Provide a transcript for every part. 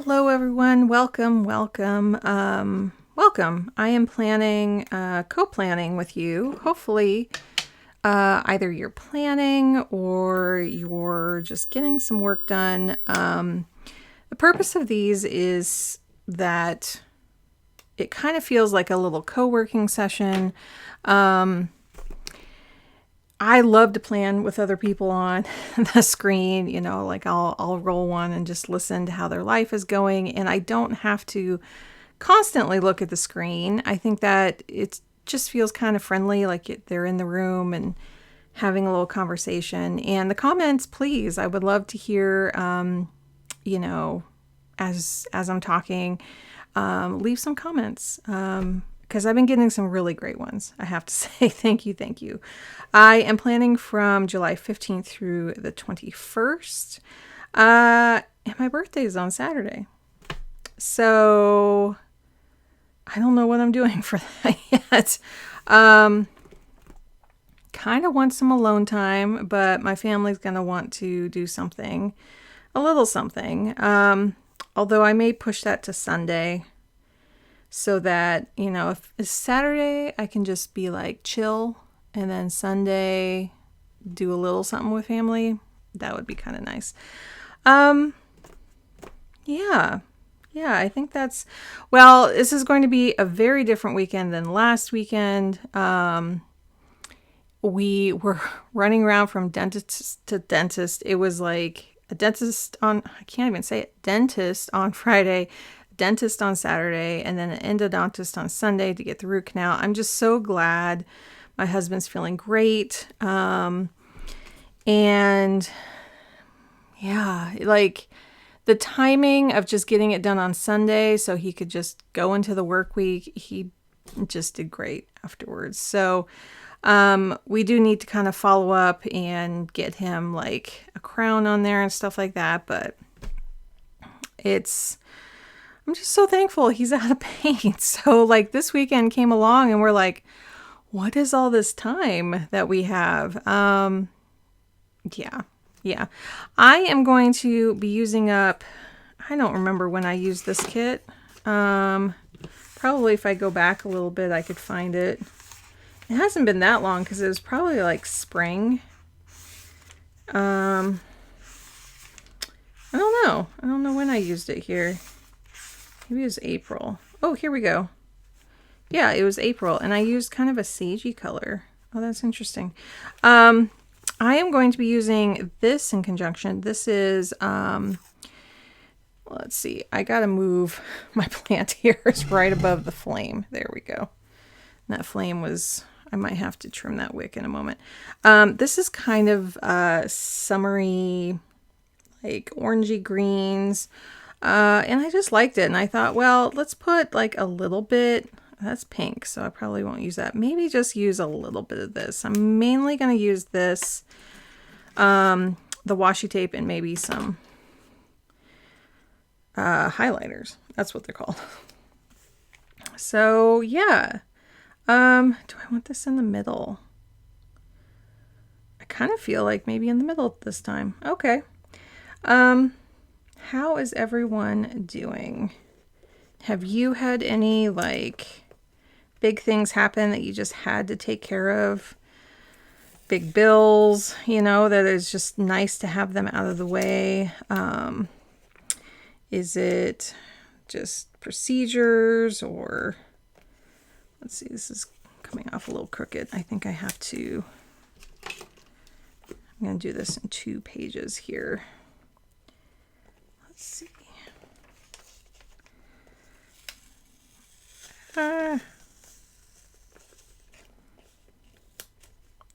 Hello, everyone. Welcome. I am planning, co-planning with you. Hopefully, either you're planning or you're just getting some work done. The purpose of these is that it kind of feels like a little co-working session. I love to plan with other people on the screen, like I'll roll one and just listen to how their life is going, and I don't have to constantly look at the screen. I think that it just feels kind of friendly, like they're in the room and having a little conversation. And the comments, please, I would love to hear, as I'm talking, leave some comments. Because I've been getting some really great ones. I have to say thank you. I am planning from July 15th through the 21st. And my birthday is on Saturday. So I don't know what I'm doing for that yet. Kind of want some alone time, but my family's going to want to do something, a little something. Although I may push that to Sunday. So that, if it's Saturday, I can just be like chill, and then Sunday do a little something with family. That would be kind of nice. Yeah, I think this is going to be a very different weekend than last weekend. We were running around from dentist to dentist. It was like a dentist on Friday, dentist on Saturday, and then an endodontist on Sunday to get the root canal. I'm just so glad my husband's feeling great. And yeah, like the timing of just getting it done on Sunday so he could just go into the work week, he just did great afterwards. So we do need to kind of follow up and get him like a crown on there and stuff like that, but I'm just so thankful he's out of pain. So like this weekend came along and we're like, what is all this time that we have? Yeah. I am going to be using up, I don't remember when I used this kit. Probably if I go back a little bit, I could find it. It hasn't been that long because it was probably like spring. I don't know. I don't know when I used it here. Maybe it was April. Oh, here we go. Yeah, it was April, and I used kind of a sagey color. Oh, that's interesting. I am going to be using this in conjunction. This is, let's see. I got to move my plant here. It's right above the flame. There we go. And that flame was, I might have to trim that wick in a moment. This is kind of summery, like orangey greens. And I just liked it, and I thought, well, let's put like a little bit. That's pink, so I probably won't use that. Maybe just use a little bit of this. I'm mainly going to use this, the washi tape, and maybe some highlighters. That's what they're called. So yeah, do I want this in the middle? I kind of feel like maybe in the middle this time. Okay. How is everyone doing? Have you had any like big things happen that you just had to take care of? Big bills, that is just nice to have them out of the way. Is it just procedures, or let's see, this is coming off a little crooked. I think I have to, I'm going to do this in 2 pages here. Let's see.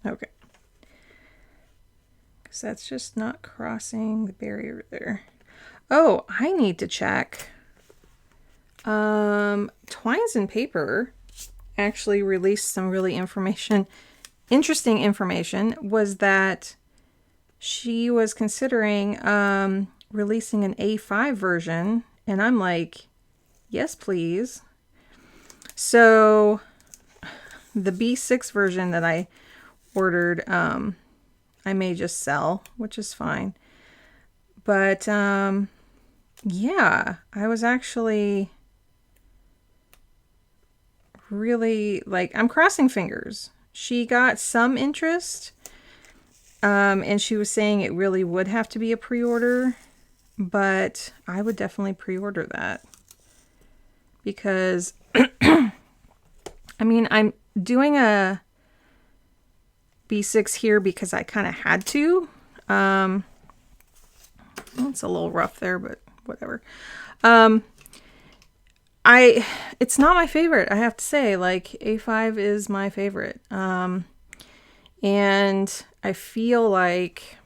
Okay. Because that's just not crossing the barrier there. Oh, I need to check. Twines and Paper actually released some really interesting information, was that she was considering releasing an A5 version, and I'm like, yes, please. So the B6 version that I ordered, I may just sell, which is fine. But yeah, I was actually really like, I'm crossing fingers. She got some interest, and she was saying it really would have to be a pre-order, but I would definitely pre-order that because I mean, I'm doing a B6 here because I kind of had to. It's a little rough there, but whatever. It's not my favorite, I have to say. Like, A5 is my favorite. And I feel like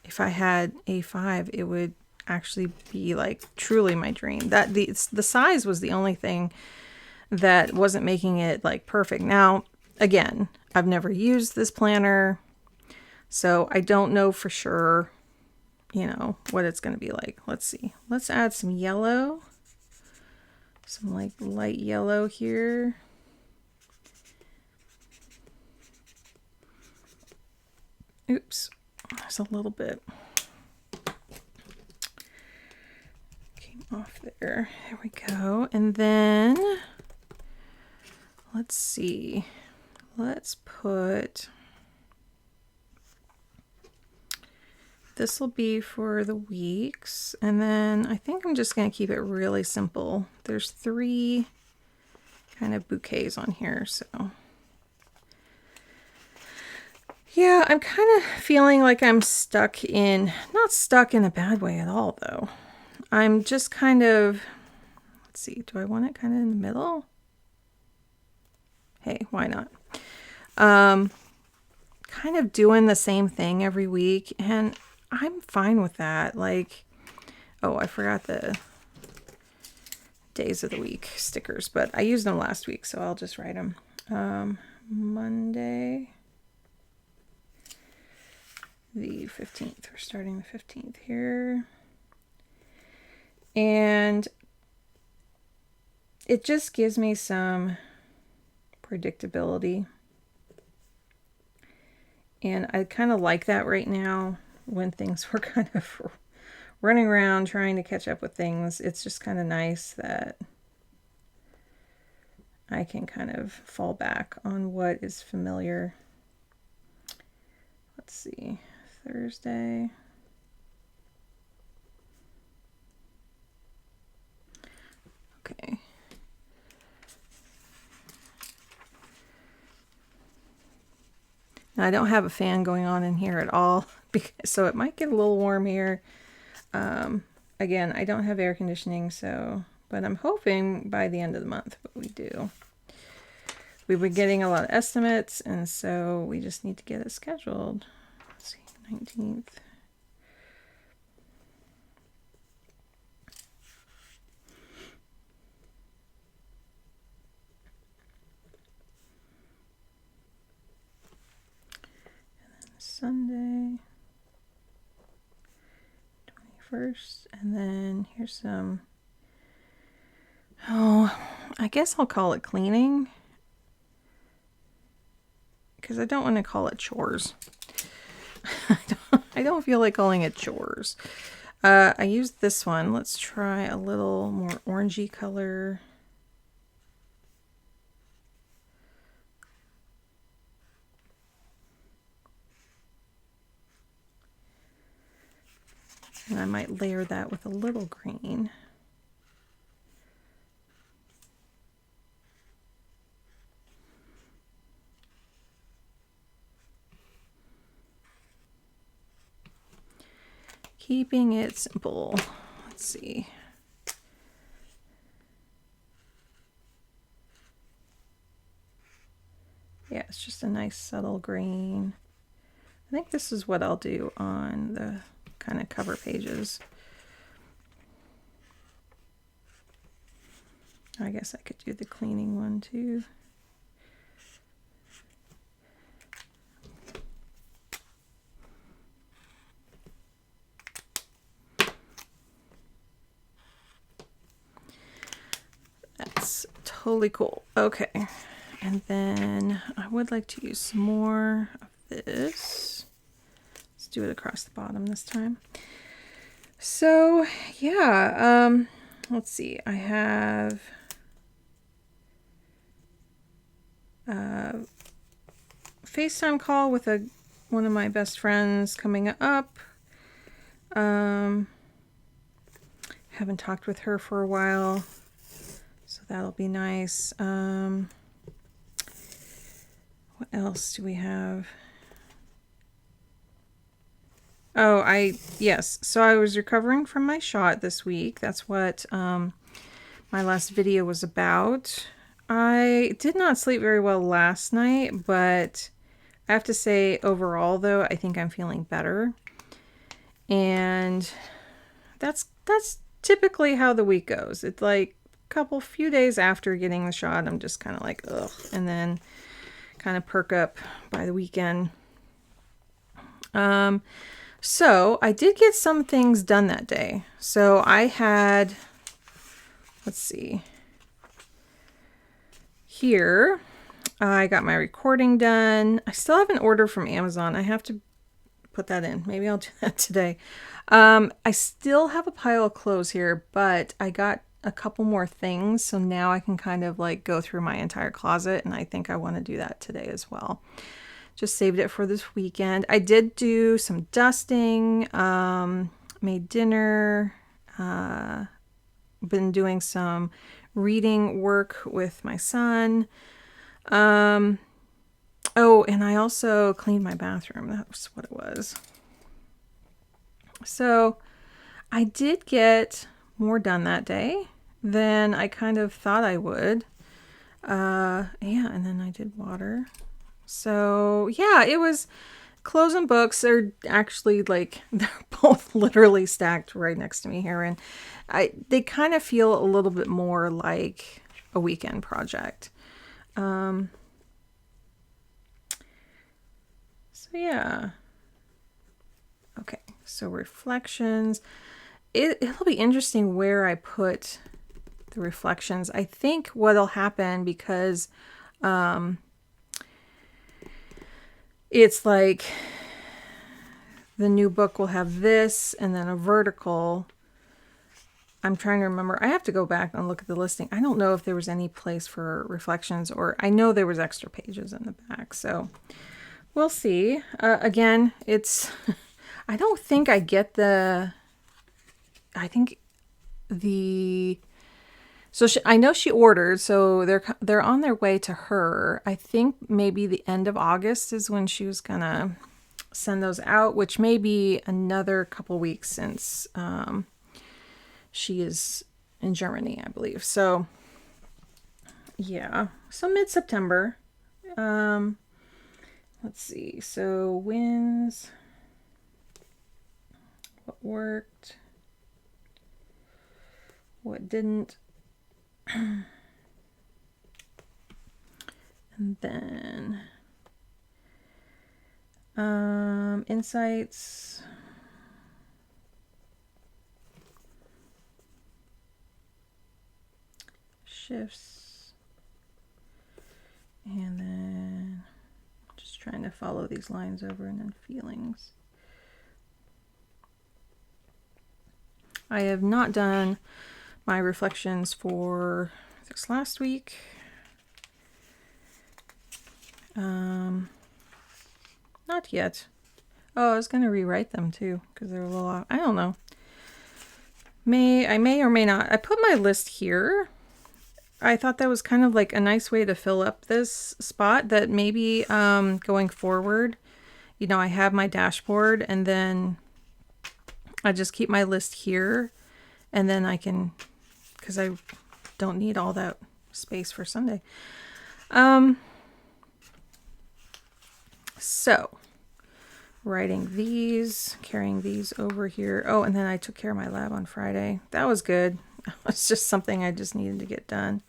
if I had A5, it would actually be like truly my dream. That the size was the only thing that wasn't making it like perfect. Now, again, I've never used this planner, so I don't know for sure, you know, what it's going to be like. Let's see. Let's add some yellow. Some like light yellow here. Oops, there's a little bit came off there. There we go. And then let's see. Let's put, this will be for the weeks. And then I think I'm just going to keep it really simple. There's 3 kind of bouquets on here, so. Yeah, I'm kind of feeling like I'm stuck in, not stuck in a bad way at all, though. I'm just kind of, let's see, do I want it kind of in the middle? Hey, why not? Kind of doing the same thing every week, and I'm fine with that. Like, oh, I forgot the days of the week stickers, but I used them last week, so I'll just write them. Monday, the 15th. We're starting the 15th here. And it just gives me some predictability. And I kind of like that right now when things were kind of running around trying to catch up with things. It's just kind of nice that I can kind of fall back on what is familiar. Let's see. Thursday. Okay. Now I don't have a fan going on in here at all, so it might get a little warm here. Again, I don't have air conditioning, so, but I'm hoping by the end of the month, but we do. We've been getting a lot of estimates, and so we just need to get it scheduled. Let's see, 19th. Sunday, 21st, and then here's some, oh, I guess I'll call it cleaning, because I don't want to call it chores. I don't feel like calling it chores. I used this one. Let's try a little more orangey color. And I might layer that with a little green. Keeping it simple. Let's see. Yeah, it's just a nice subtle green. I think this is what I'll do on the kind of cover pages. I guess I could do the cleaning one too. That's totally cool. Okay. And then I would like to use some more of this. Let's do it across the bottom this time. So yeah, let's see. I have a FaceTime call with one of my best friends coming up. Haven't talked with her for a while, so that'll be nice. What else do we have? Oh, yes. So I was recovering from my shot this week. That's what my last video was about. I did not sleep very well last night, but I have to say overall though, I think I'm feeling better. And that's typically how the week goes. It's like a few days after getting the shot, I'm just kind of like, ugh, and then kind of perk up by the weekend. So I did get some things done that day. So I had, let's see, here, I got my recording done. I still have an order from Amazon. I have to put that in. Maybe I'll do that today. I still have a pile of clothes here, but I got a couple more things. So now I can kind of like go through my entire closet, and I think I want to do that today as well. Just saved it for this weekend. I did do some dusting, made dinner, been doing some reading work with my son. Oh, and I also cleaned my bathroom. That was what it was. So I did get more done that day than I kind of thought I would. Yeah, and then I did water. So yeah, it was clothes and books. They're actually like, they're both literally stacked right next to me here. And they kind of feel a little bit more like a weekend project. So yeah. Okay, so reflections. It'll be interesting where I put the reflections. I think what'll happen, because it's like the new book will have this and then a vertical. I'm trying to remember. I have to go back and look at the listing. I don't know if there was any place for reflections, or I know there was extra pages in the back. So we'll see. Again, it's, I don't think I get I think so I know she ordered, so they're on their way to her. I think maybe the end of August is when she was gonna send those out, which may be another couple weeks since she is in Germany, I believe. So yeah, so mid-September. Let's see. So wins, what worked, what didn't. And then insights, shifts, and then just trying to follow these lines over, and then feelings. I have not done my reflections for this last week. Not yet. Oh, I was going to rewrite them too, because they're a little off. I don't know. I may or may not. I put my list here. I thought that was kind of like a nice way to fill up this spot, that maybe going forward, you know, I have my dashboard, and then I just keep my list here, and then I can, because I don't need all that space for Sunday. So writing these, carrying these over here. Oh, and then I took care of my lab on Friday. That was good. It's just something I just needed to get done.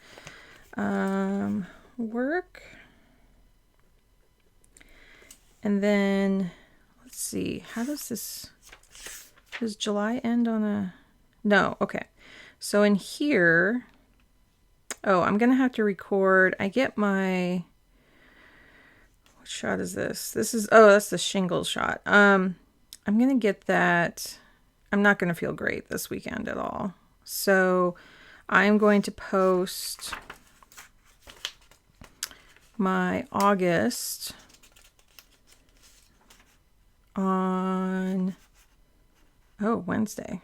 Work. And then let's see, how does July end on a, no, okay. So in here, oh, I'm gonna have to record. I get my, what shot is this? This is, oh, that's the shingles shot. I'm gonna get that. I'm not going to feel great this weekend at all. So I'm going to post my August on, Wednesday.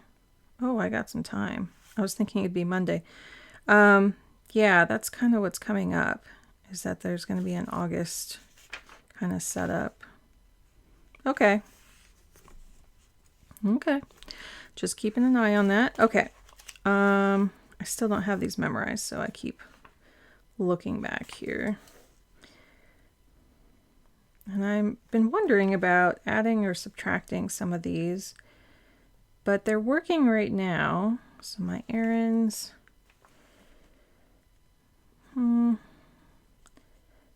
Oh, I got some time. I was thinking it'd be Monday. Yeah, that's kind of what's coming up, is that there's going to be an August kind of setup. Okay. Just keeping an eye on that. Okay. I still don't have these memorized, so I keep looking back here. And I've been wondering about adding or subtracting some of these, but they're working right now. So my errands.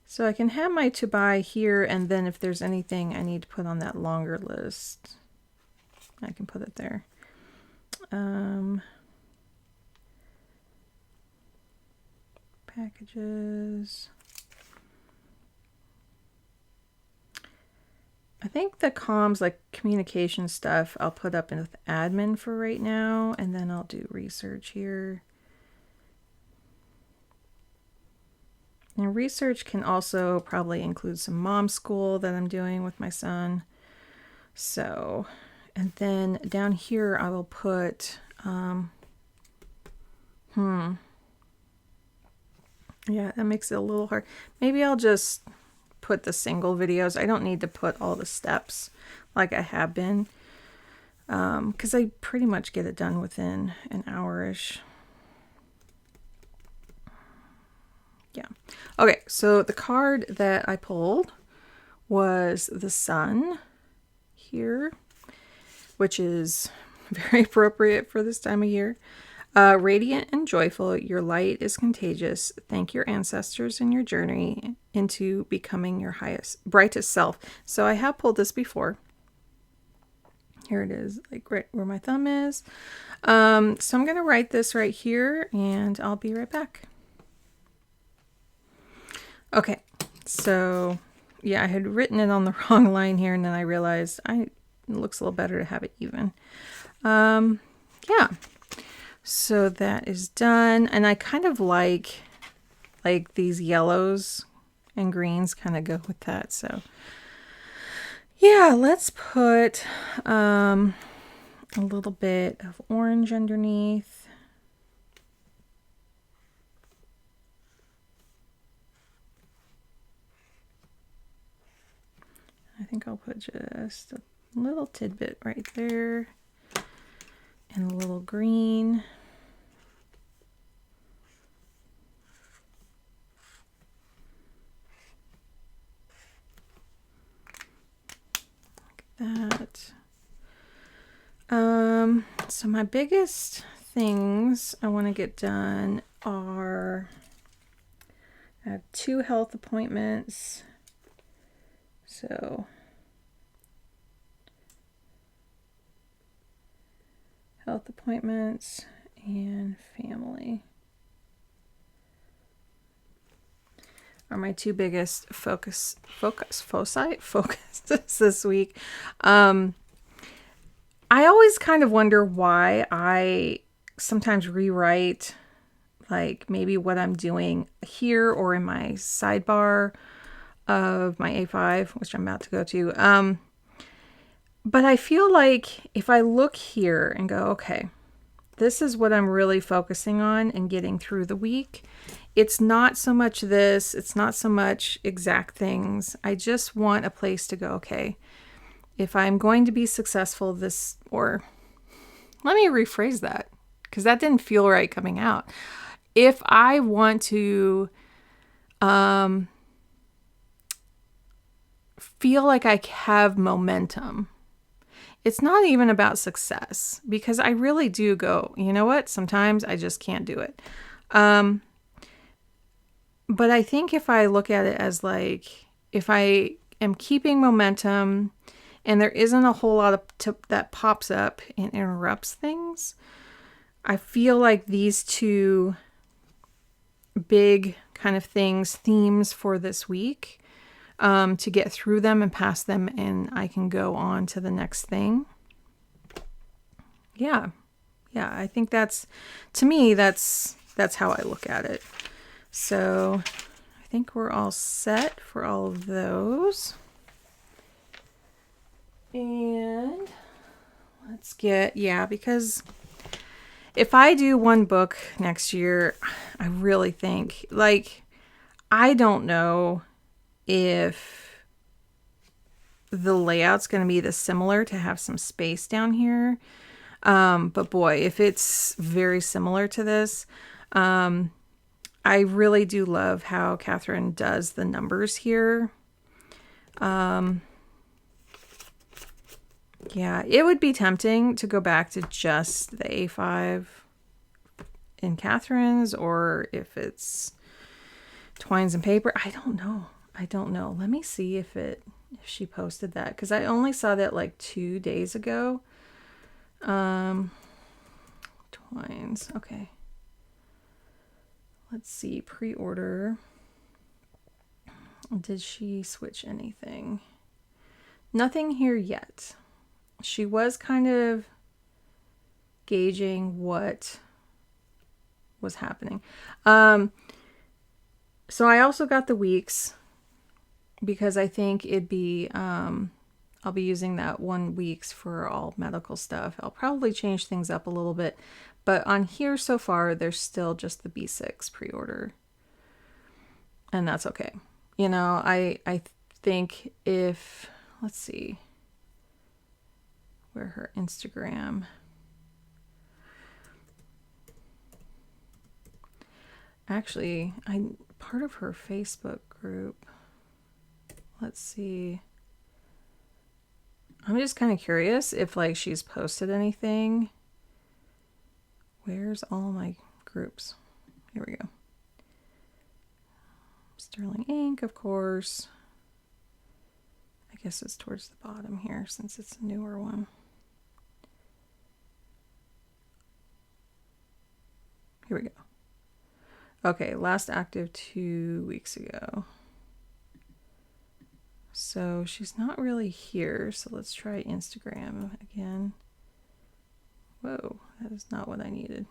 So I can have my to buy here, and then if there's anything I need to put on that longer list, I can put it there. Packages. I think the comms, like communication stuff, I'll put up in with admin for right now, and then I'll do research here. And research can also probably include some mom school that I'm doing with my son. So, and then down here I will put, yeah, that makes it a little hard. Maybe I'll just put the single videos. I don't need to put all the steps like I have been, because I pretty much get it done within an hour-ish. Yeah. Okay, so the card that I pulled was the sun here, which is very appropriate for this time of year. Radiant and joyful, your light is contagious. Thank your ancestors in your journey into becoming your brightest self. So I have pulled this before. Here it is, like right where my thumb is. So I'm going to write this right here, and I'll be right back. Okay, so yeah, I had written it on the wrong line here, and then I realized it looks a little better to have it even. Yeah, so that is done, and I kind of like these yellows and greens kind of go with that. So yeah, let's put a little bit of orange underneath. I think I'll put just a little tidbit right there, and a little green. Like that. So my biggest things I want to get done are, I have 2 health appointments. So health appointments and family are my 2 biggest focuses this week. I always kind of wonder why I sometimes rewrite like maybe what I'm doing here or in my sidebar of my A5, which I'm about to go to. But I feel like if I look here and go, okay, this is what I'm really focusing on and getting through the week. It's not so much this, it's not so much exact things. I just want a place to go, okay, if I'm going to be successful or let me rephrase that, because that didn't feel right coming out. If I want to feel like I have momentum, it's not even about success, because I really do go, you know what? Sometimes I just can't do it. But I think if I look at it as like, if I am keeping momentum and there isn't a whole lot of that pops up and interrupts things, I feel like these 2 big kind of themes for this week, to get through them and past them, and I can go on to the next thing. Yeah. Yeah, I think that's, to me, that's how I look at it. So I think we're all set for all of those. And let's get, yeah, because if I do one book next year, I really think, like, I don't know if the layout's going to be this similar to have some space down here. But boy, if it's very similar to this, I really do love how Catherine does the numbers here. Yeah, it would be tempting to go back to just the A5 in Catherine's, or if it's Twines and Paper. I don't know. Let me see if she posted that, because I only saw that like 2 days ago. Twines. Okay. Let's see. Pre-order. Did she switch anything? Nothing here yet. She was kind of gauging what was happening. So I also got the weeks because I think it'd be, I'll be using that 1 weeks for all medical stuff. I'll probably change things up a little bit, but on here so far, there's still just the B6 pre-order, and that's okay. You know, I think if, let's see, where her Instagram. Actually, I'm part of her Facebook group. Let's see. I'm just kind of curious if like she's posted anything. Where's all my groups? Here we go. Sterling Ink, of course. I guess it's towards the bottom here since it's a newer one. Here we go. Okay, last active 2 weeks ago. So she's not really here, so let's try Instagram again. Whoa, that is not what I needed.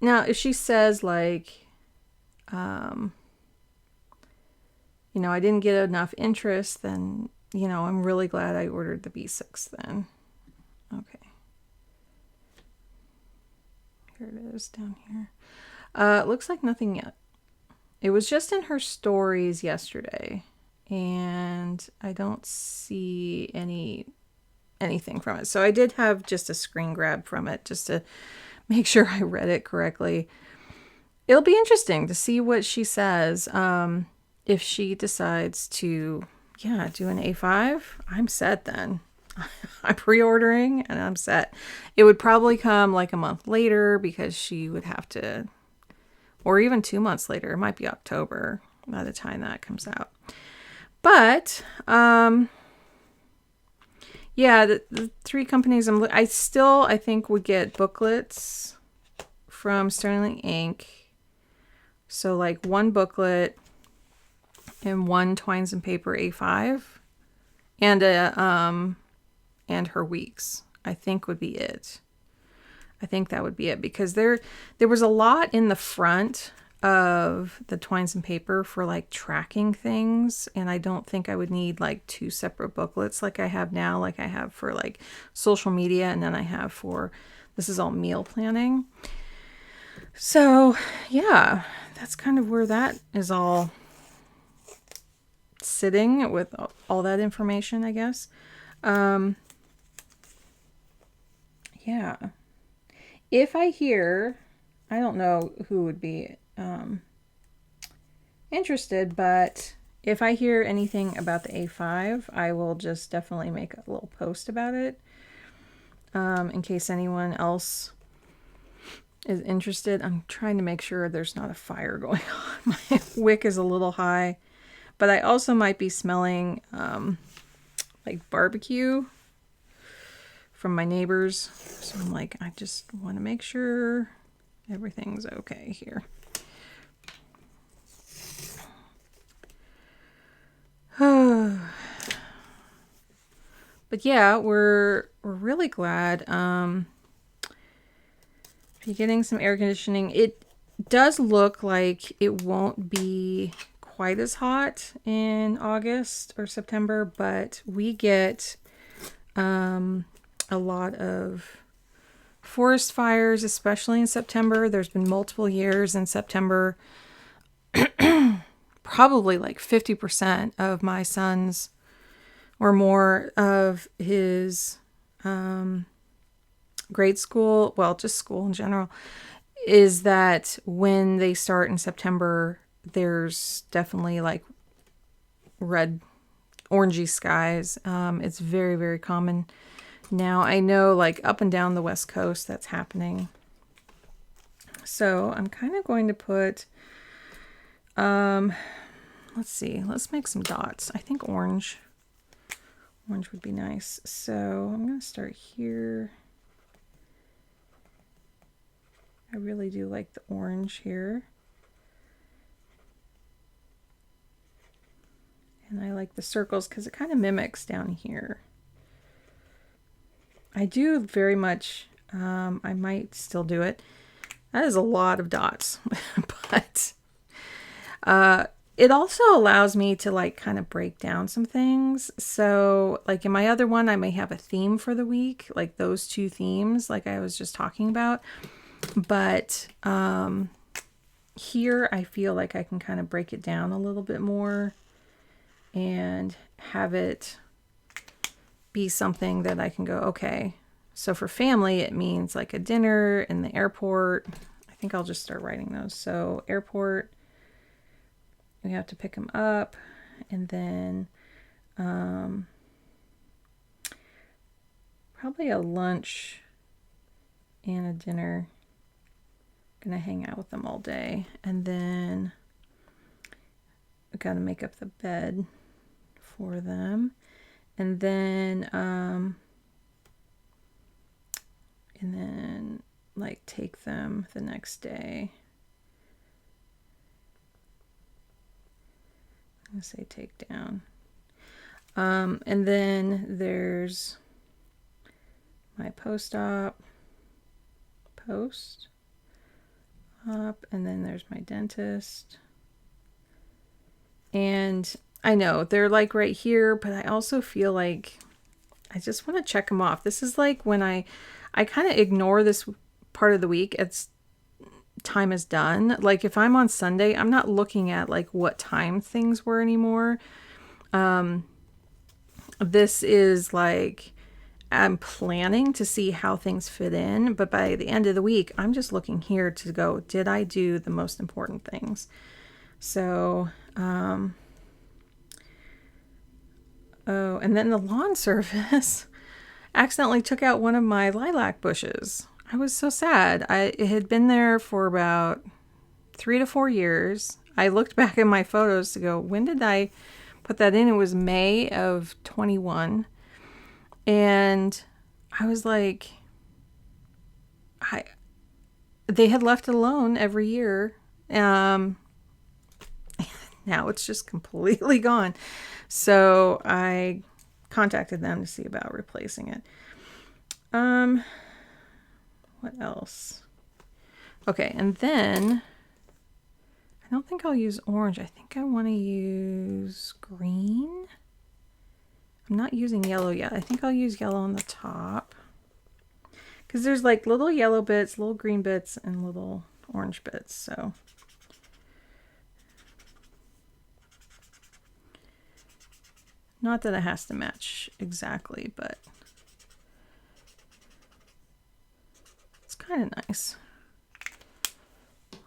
Now, if she says like, you know, I didn't get enough interest, then, you know, I'm really glad I ordered the B6 then. Okay. Here it is down here. It looks like nothing yet. It was just in her stories yesterday, and I don't see anything from it. So I did have just a screen grab from it just to make sure I read it correctly. It'll be interesting to see what she says. If she decides to, yeah, do an A5, I'm set then. I'm pre-ordering and I'm set. It would probably come like a month later because she would have to, or even 2 months later. It might be October by the time that comes out. But, yeah, the 3 companies I think would get booklets from Sterling Ink. So like 1 booklet and 1 Twines and Paper A5 and and her weeks, I think would be it. I think that would be it, because there was a lot in the front of the Twines and Paper for like tracking things, and I don't think I would need like 2 separate booklets like I have now, like I have for like social media, and then I have for, this is all meal planning. So yeah, that's kind of where that is all sitting with all that information, I guess. Yeah. If I hear, I don't know who would be interested, but if I hear anything about the A5, I will just definitely make a little post about it, in case anyone else is interested. I'm trying to make sure there's not a fire going on. My wick is a little high, but I also might be smelling like barbecue from my neighbors. So I'm like, I just want to make sure everything's okay here. But yeah, we're really glad. You're getting some air conditioning. It does look like it won't be quite as hot in August or September, but we get a lot of forest fires, especially in September. There's been multiple years in September. Probably like 50% of my son's or more of his grade school, well, just school in general, is that when they start in September, there's definitely like red, orangey skies. It's very, very common now. I know like up and down the West Coast that's happening. So I'm kind of going to put, let's see, let's make some dots. I think orange would be nice. So I'm going to start here. I really do like the orange here. And I like the circles because it kind of mimics down here. I do very much, I might still do it. That is a lot of dots, but it also allows me to like kind of break down some things. So like in my other one, I may have a theme for the week, like those two themes, like I was just talking about. But here I feel like I can kind of break it down a little bit more and have it be something that I can go, okay, so for family, it means like a dinner in the airport. I think I'll just start writing those. So airport, we have to pick them up, and then probably a lunch and a dinner. Gonna hang out with them all day, and then I gotta make up the bed for them, and then like take them the next day. I'm gonna say take down. And then there's my post-op, and then there's my dentist. And I know they're like right here, but I also feel like I just want to check them off. This is like when I kind of ignore this part of the week. It's time is done. Like if I'm on Sunday, I'm not looking at like what time things were anymore. This is like I'm planning to see how things fit in, but by the end of the week, I'm just looking here to go, did I do the most important things? So, oh, and then the lawn service accidentally took out one of my lilac bushes. I was so sad. It had been there for about 3 to 4 years. I looked back at my photos to go, when did I put that in? It was May of 21. And I was like, they had left it alone every year. Now it's just completely gone. So I contacted them to see about replacing it. What else? Okay, and then I don't think I'll use orange. I think I want to use green. I'm not using yellow yet. I think I'll use yellow on the top. Because there's like little yellow bits, little green bits, and little orange bits. So not that it has to match exactly, but it's kind of nice.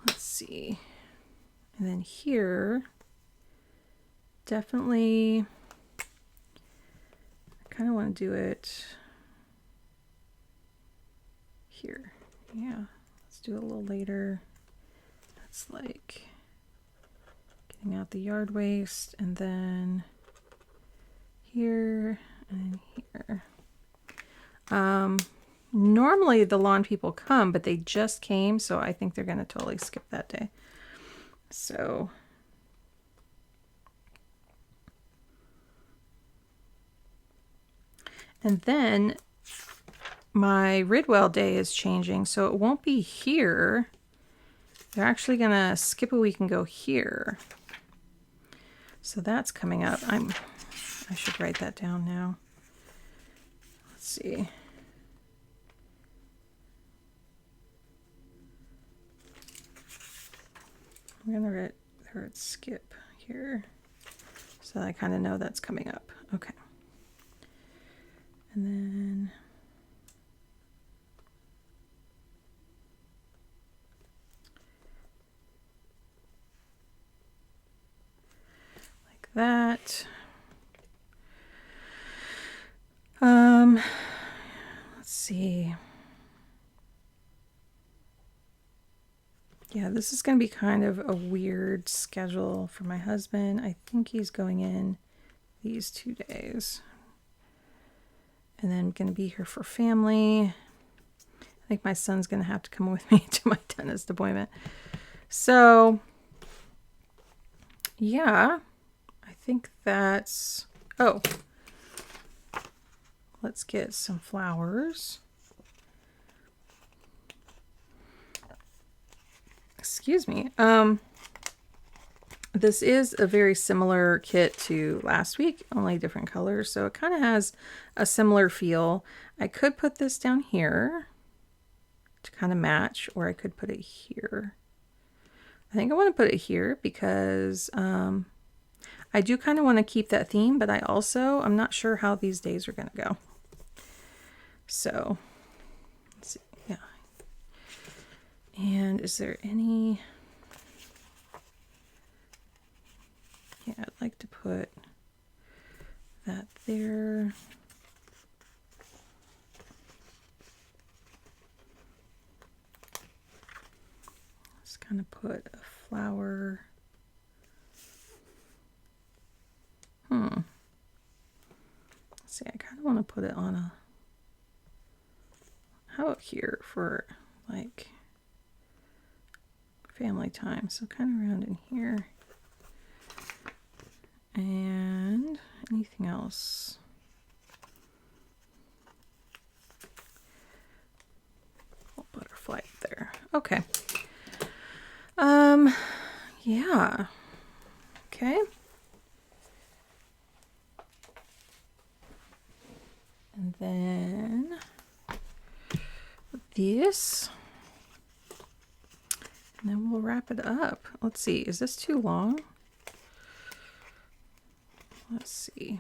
Let's see. And then here, definitely, I kind of want to do it here. Yeah, let's do it a little later. That's like getting out the yard waste, and then here and here. Normally the lawn people come, but they just came, so I think they're going to totally skip that day. So And then my Ridwell day is changing, so it won't be here. They're actually gonna skip a week and go here. So that's coming up. I should write that down now. Let's see. I'm gonna write the word skip here, so I kind of know that's coming up. Okay. And then like that. Let's see. Yeah, this is going to be kind of a weird schedule for my husband. I think he's going in these 2 days. And then going to be here for family. I think my son's going to have to come with me to my dentist appointment. So, yeah, I think that's... Oh, let's get some flowers. Excuse me. This is a very similar kit to last week, only different colors. So it kind of has a similar feel. I could put this down here to kind of match, or I could put it here. I think I want to put it here because I do kind of want to keep that theme, but I'm not sure how these days are going to go. So let's see. Yeah. And is there any... Yeah, I'd like to put that there. Just kind of put a flower. Let's see, I kind of want to put it on a... How about here for like family time? So kind of around in here. And anything else? Butterfly there. Okay. Yeah. Okay. And then this. And then we'll wrap it up. Let's see. Is this too long? Let's see.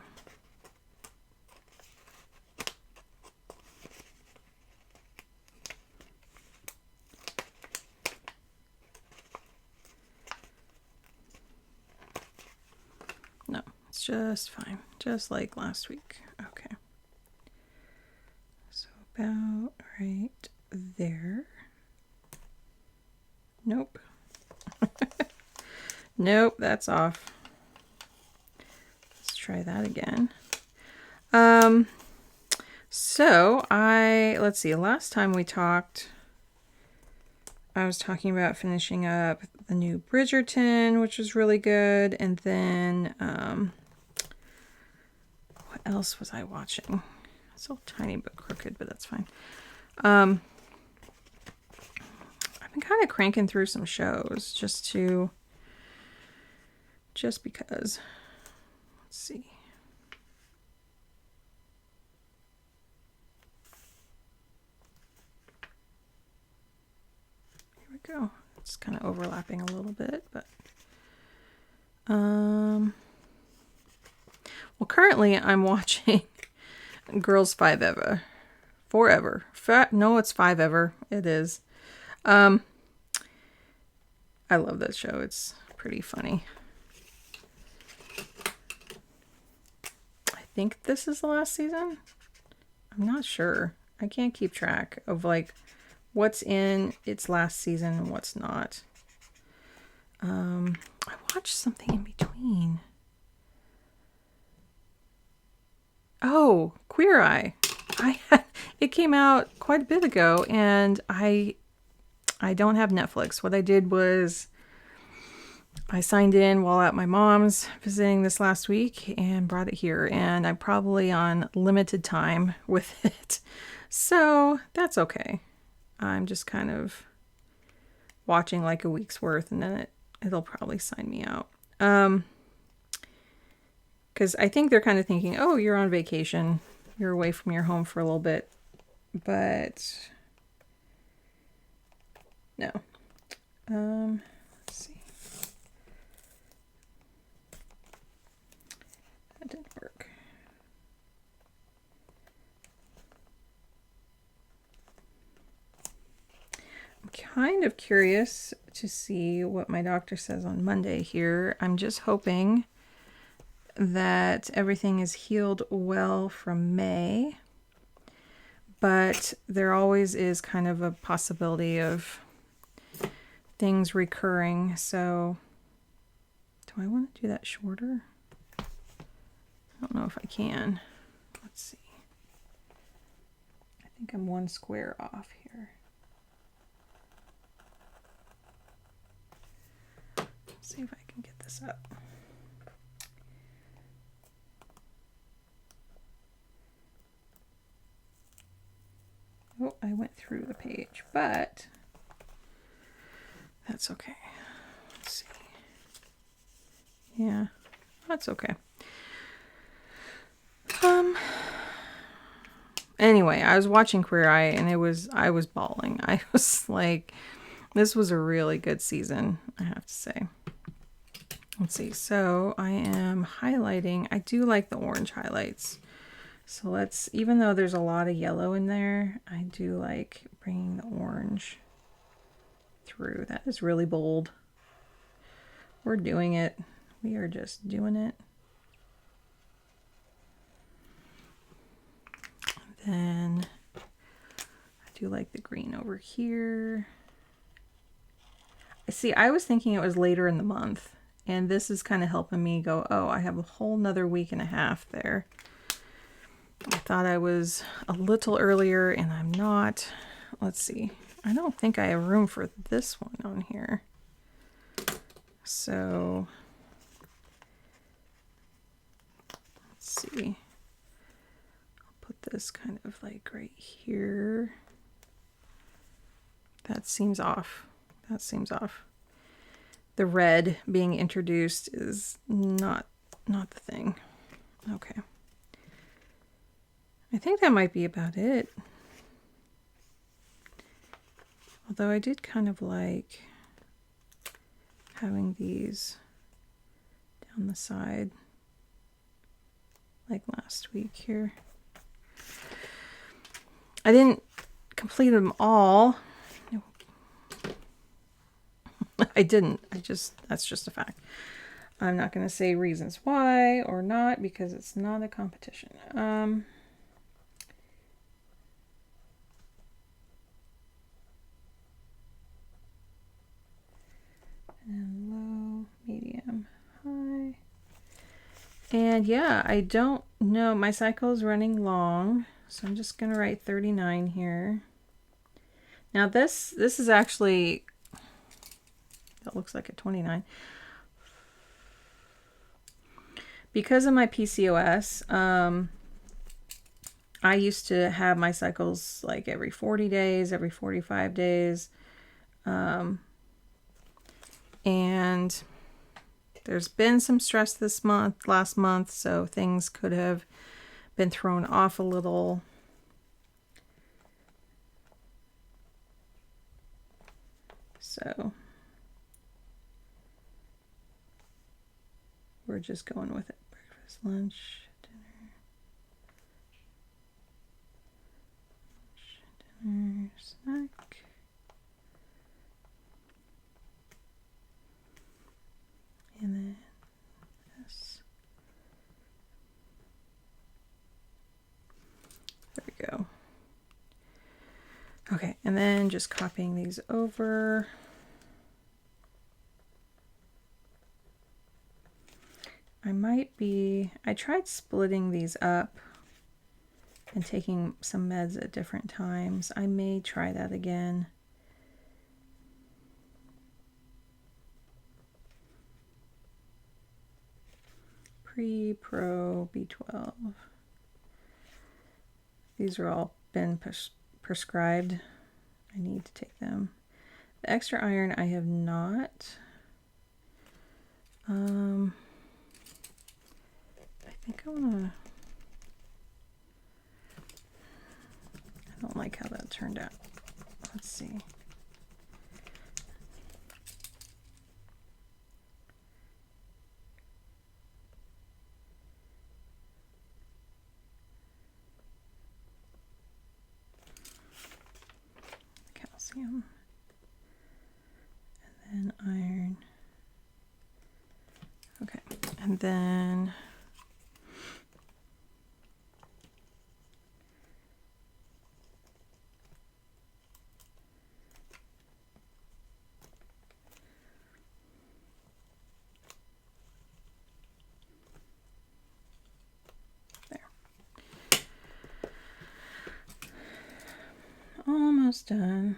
No, it's just fine. Just like last week. Okay. So about right there. Nope. Nope, that's off. Try that again. So let's see, last time we talked, I was talking about finishing up the new Bridgerton, which was really good. And then, what else was I watching? It's all tiny but crooked, but that's fine. I've been kind of cranking through some shows just because. Let's see. Here we go. It's kind of overlapping a little bit, but well, currently I'm watching Girls 5 Ever. Forever. No, it's 5 Ever. It is. I love that show. It's pretty funny. I think this is the last season. I'm not sure. I can't keep track of like what's in its last season and what's not. I watched something in between. Oh, Queer Eye. It came out quite a bit ago, and I don't have Netflix. What I did was I signed in while at my mom's visiting this last week and brought it here, and I'm probably on limited time with it. So that's okay. I'm just kind of watching like a week's worth, and then it'll probably sign me out. Because I think they're kind of thinking, oh, you're on vacation. You're away from your home for a little bit. But no. Let's see. That didn't work. I'm kind of curious to see what my doctor says on Monday here. I'm just hoping that everything is healed well from May, but there always is kind of a possibility of things recurring. So do I want to do that shorter? I don't know if I can. Let's see. I think I'm 1 square off here. Let's see if I can get this up. Oh, I went through the page, but that's okay. Let's see. Yeah, that's okay. Anyway, I was watching Queer Eye and I was bawling. I was like, this was a really good season, I have to say. Let's see. So I am highlighting. I do like the orange highlights. So let's, even though there's a lot of yellow in there, I do like bringing the orange through. That is really bold. We're doing it. We are just doing it. Then I do like the green over here. See, I was thinking it was later in the month, and this is kind of helping me go, oh, I have a whole nother week and a half there. I thought I was a little earlier, and I'm not. Let's see. I don't think I have room for this one on here. So let's see. I'll put this kind of like right here. That seems off. That seems off. The red being introduced is not the thing. Okay. I think that might be about it. Although I did kind of like having these down the side like last week here. I didn't complete them all. I didn't. That's just a fact. I'm not going to say reasons why or not because it's not a competition. And low, medium, high. And yeah, I don't know. My cycle is running long, so I'm just going to write 39 here. Now this is actually, that looks like a 29. Because of my PCOS, I used to have my cycles like every 40 days, every 45 days. And there's been some stress this month, last month, so things could have been thrown off a little. So we're just going with it. Breakfast, lunch, dinner, snack. And then this. There we go. Okay, and then just copying these over. I tried splitting these up and taking some meds at different times. I may try that again. Pre-Pro B12. These are all been prescribed. I need to take them. The extra iron I have not. I think I want to. I don't like how that turned out. Let's see. Calcium. And then iron. Okay. And then almost done.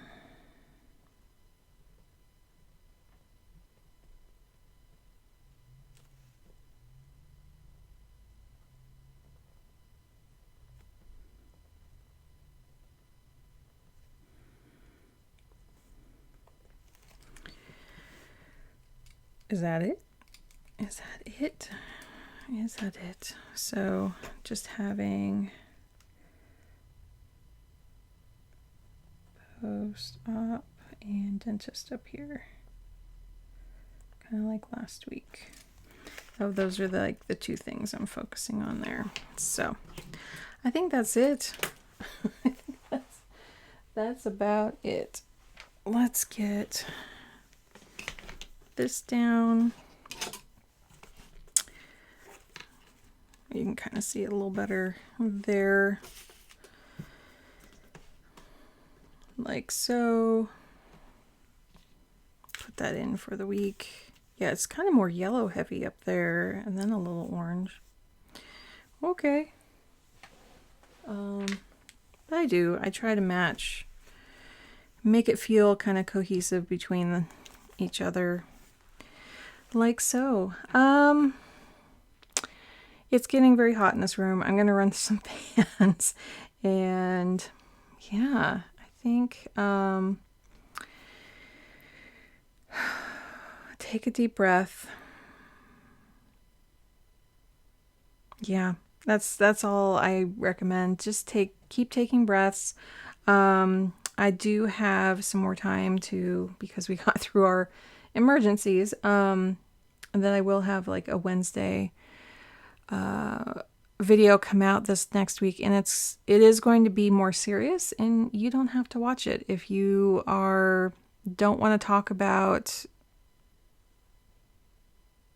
Is that it? Is that it? Is that it? So just having post-op and dentist up here, kind of like last week. Oh, those are the two things I'm focusing on there. So I think that's it. I think that's about it. Let's get this down. You can kind of see it a little better there. Like so. Put that in for the week. Yeah, it's kind of more yellow heavy up there, and then a little orange. Okay. But I try to make it feel kind of cohesive between each other. Like so. It's getting very hot in this room. I'm gonna run some fans, and yeah, I think take a deep breath. Yeah, that's all I recommend. Just keep taking breaths. I do have some more time because we got through our emergencies. And then I will have like a Wednesday video come out this next week, and it is going to be more serious, and you don't have to watch it if you don't want to talk about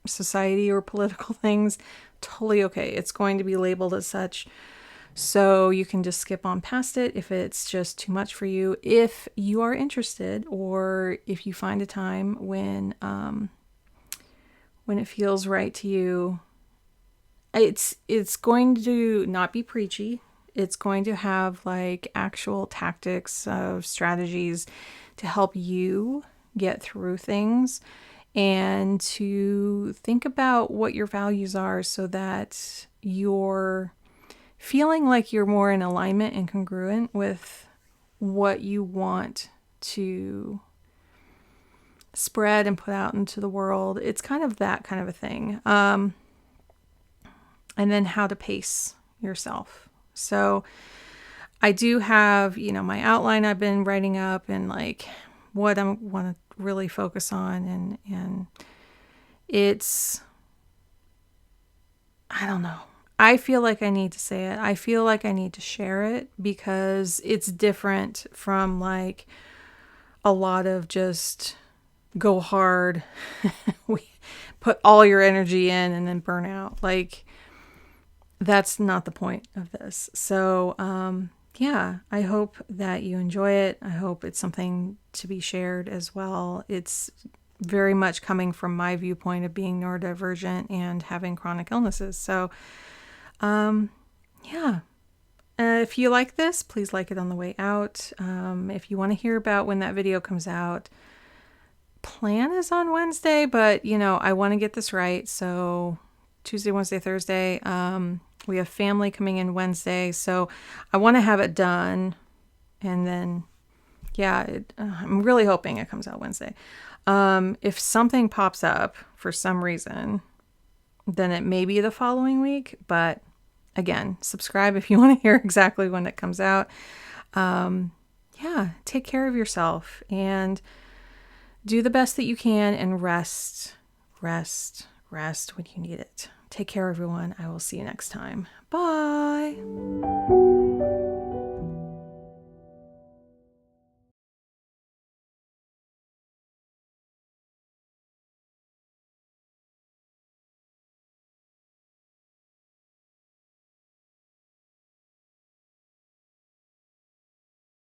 society or political things. Totally okay. It's going to be labeled as such, so you can just skip on past it if it's just too much for you. If you are interested, or if you find a time when it feels right to you, it's going to not be preachy. It's going to have like actual tactics of strategies to help you get through things, and to think about what your values are so that you're feeling like you're more in alignment and congruent with what you want to spread and put out into the world. It's kind of that kind of a thing. And then how to pace yourself. So I do have, my outline I've been writing up, and like what I want to really focus on, and it's, I don't know. I feel like I need to say it. I feel like I need to share it because it's different from like a lot of just go hard, we put all your energy in and then burn out. Like, that's not the point of this. So, yeah, I hope that you enjoy it. I hope it's something to be shared as well. It's very much coming from my viewpoint of being neurodivergent and having chronic illnesses. So, yeah. If you like this, please like it on the way out. If you want to hear about when that video comes out, plan is on Wednesday, but I want to get this right. So Tuesday, Wednesday, Thursday. We have family coming in Wednesday, so I want to have it done. And then, yeah, I'm really hoping it comes out Wednesday. If something pops up for some reason, then it may be the following week. But again, subscribe if you want to hear exactly when it comes out. Yeah, take care of yourself and do the best that you can and rest when you need it. Take care, everyone. I will see you next time. Bye.